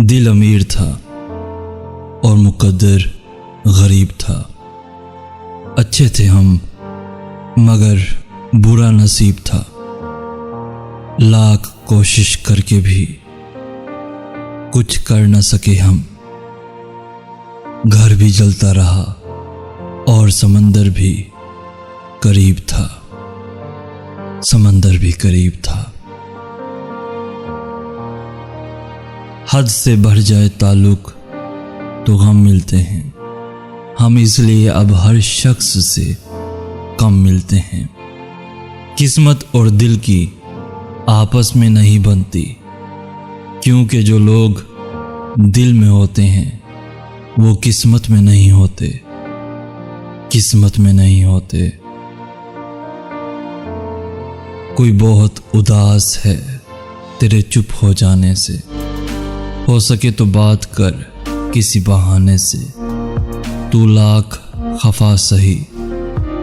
दिल अमीर था और मुकद्दर गरीब था। अच्छे थे हम मगर बुरा नसीब था। लाख कोशिश करके भी कुछ कर न सके हम। घर भी जलता रहा और समंदर भी करीब था। समंदर भी करीब था। हद से बढ़ जाए ताल्लुक तो गम मिलते हैं। हम इसलिए अब हर शख्स से कम मिलते हैं। किस्मत और दिल की आपस में नहीं बनती, क्योंकि जो लोग दिल में होते हैं वो किस्मत में नहीं होते। किस्मत में नहीं होते। कोई बहुत उदास है तेरे चुप हो जाने से। हो सके तो बात कर किसी बहाने से। तू लाख खफा सही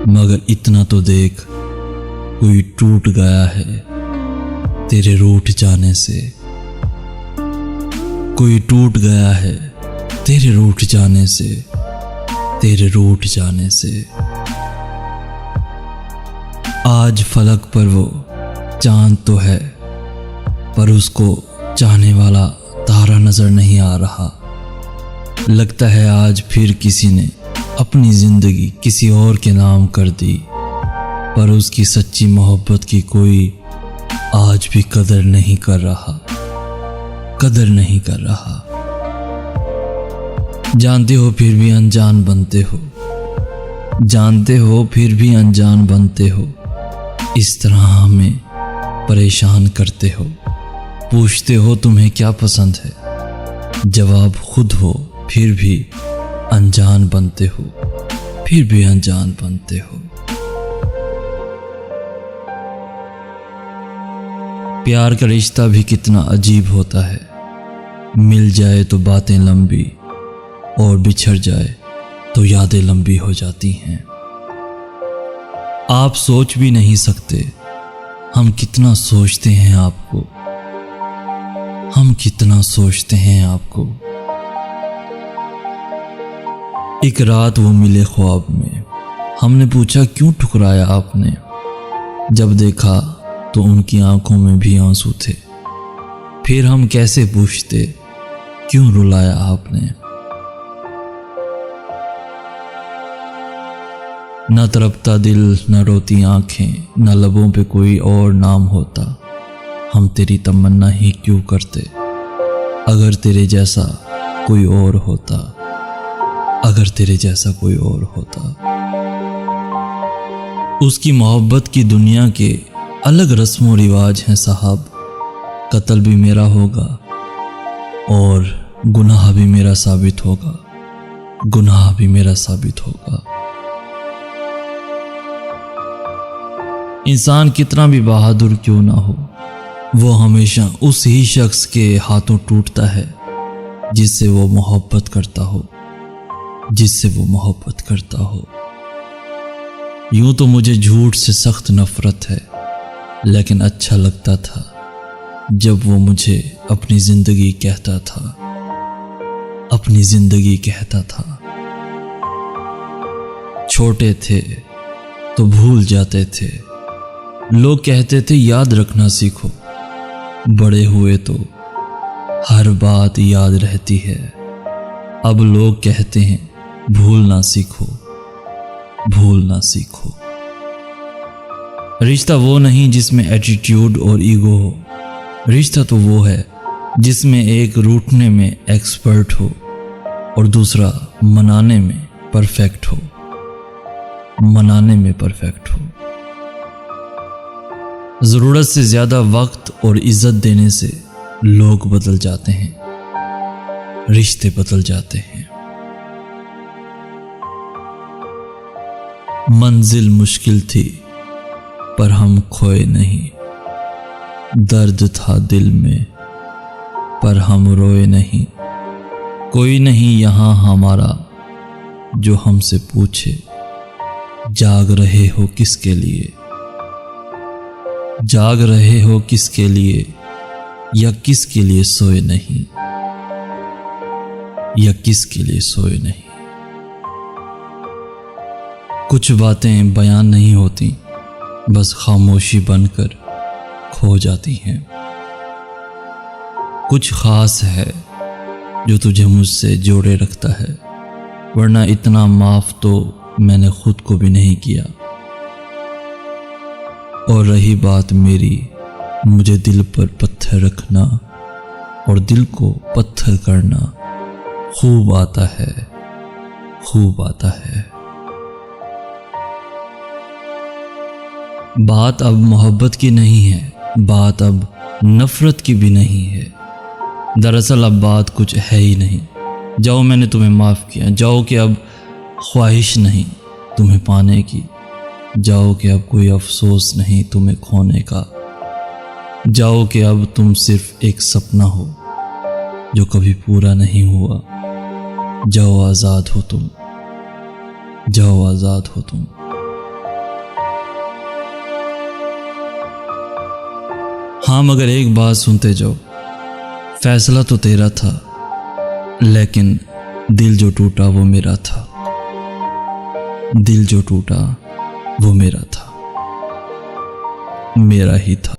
मगर इतना तो देख, कोई टूट गया है तेरे रूठ जाने से। कोई टूट गया है तेरे रूठ जाने से। तेरे रूठ जाने से। आज फलक पर वो चांद तो है, पर उसको चाहने वाला तारा नजर नहीं आ रहा। लगता है आज फिर किसी ने अपनी जिंदगी किसी और के नाम कर दी, पर उसकी सच्ची मोहब्बत की कोई आज भी कदर नहीं कर रहा। कदर नहीं कर रहा। जानते हो फिर भी अनजान बनते हो। जानते हो फिर भी अनजान बनते हो। इस तरह हमें परेशान करते हो। पूछते हो तुम्हें क्या पसंद है, जवाब खुद हो फिर भी अनजान बनते हो। फिर भी अनजान बनते हो। प्यार का रिश्ता भी कितना अजीब होता है। मिल जाए तो बातें लंबी और बिछड़ जाए तो यादें लंबी हो जाती हैं। आप सोच भी नहीं सकते हम कितना सोचते हैं आपको। हम कितना सोचते हैं आपको। एक रात वो मिले ख्वाब में। हमने पूछा क्यों ठुकराया आपने। जब देखा तो उनकी आंखों में भी आंसू थे। फिर हम कैसे पूछते क्यों रुलाया आपने। न तड़पता दिल न रोती आंखें, न लबों पे कोई और नाम होता। हम तेरी तमन्ना ही क्यों करते, अगर तेरे जैसा कोई और होता। अगर तेरे जैसा कोई और होता। उसकी मोहब्बत की दुनिया के अलग रस्मों रिवाज हैं साहब। कत्ल भी मेरा होगा और गुनाह भी मेरा साबित होगा। गुनाह भी मेरा साबित होगा। इंसान कितना भी बहादुर क्यों ना हो, वो हमेशा उस ही शख्स के हाथों टूटता है जिससे वो मोहब्बत करता हो। जिससे वो मोहब्बत करता हो। यूं तो मुझे झूठ से सख्त नफरत है, लेकिन अच्छा लगता था जब वो मुझे अपनी जिंदगी कहता था। अपनी जिंदगी कहता था। छोटे थे तो भूल जाते थे। लोग कहते थे याद रखना सीखो। बड़े हुए तो हर बात याद रहती है। अब लोग कहते हैं भूलना सीखो। भूलना सीखो। रिश्ता वो नहीं जिसमें एटीट्यूड और ईगो हो। रिश्ता तो वो है जिसमें एक रूठने में एक्सपर्ट हो और दूसरा मनाने में परफेक्ट हो। मनाने में परफेक्ट हो। जरूरत से ज्यादा वक्त और इज्जत देने से लोग बदल जाते हैं। रिश्ते बदल जाते हैं। मंजिल मुश्किल थी पर हम खोए नहीं। दर्द था दिल में पर हम रोए नहीं। कोई नहीं यहाँ हमारा जो हमसे पूछे जाग रहे हो किसके लिए। जाग रहे हो किसके लिए या किसके लिए सोए नहीं। या किसके लिए सोए नहीं। कुछ बातें बयान नहीं होती, बस खामोशी बनकर खो जाती हैं। कुछ खास है जो तुझे मुझसे जोड़े रखता है, वरना इतना माफ तो मैंने खुद को भी नहीं किया। और रही बात मेरी, मुझे दिल पर पत्थर रखना और दिल को पत्थर करना खूब आता है, खूब आता है। बात अब मोहब्बत की नहीं है, बात अब नफरत की भी नहीं है। दरअसल अब बात कुछ है ही नहीं। जाओ, मैंने तुम्हें माफ़ किया। जाओ कि अब ख्वाहिश नहीं तुम्हें पाने की। जाओ कि अब कोई अफसोस नहीं तुम्हें खोने का। जाओ कि अब तुम सिर्फ एक सपना हो जो कभी पूरा नहीं हुआ। जाओ, आज़ाद हो तुम, जाओ आज़ाद हो तुम। हाँ, मगर एक बात सुनते जाओ, फैसला तो तेरा था, लेकिन दिल जो टूटा वो मेरा था। दिल जो टूटा वो मेरा था, मेरा ही था।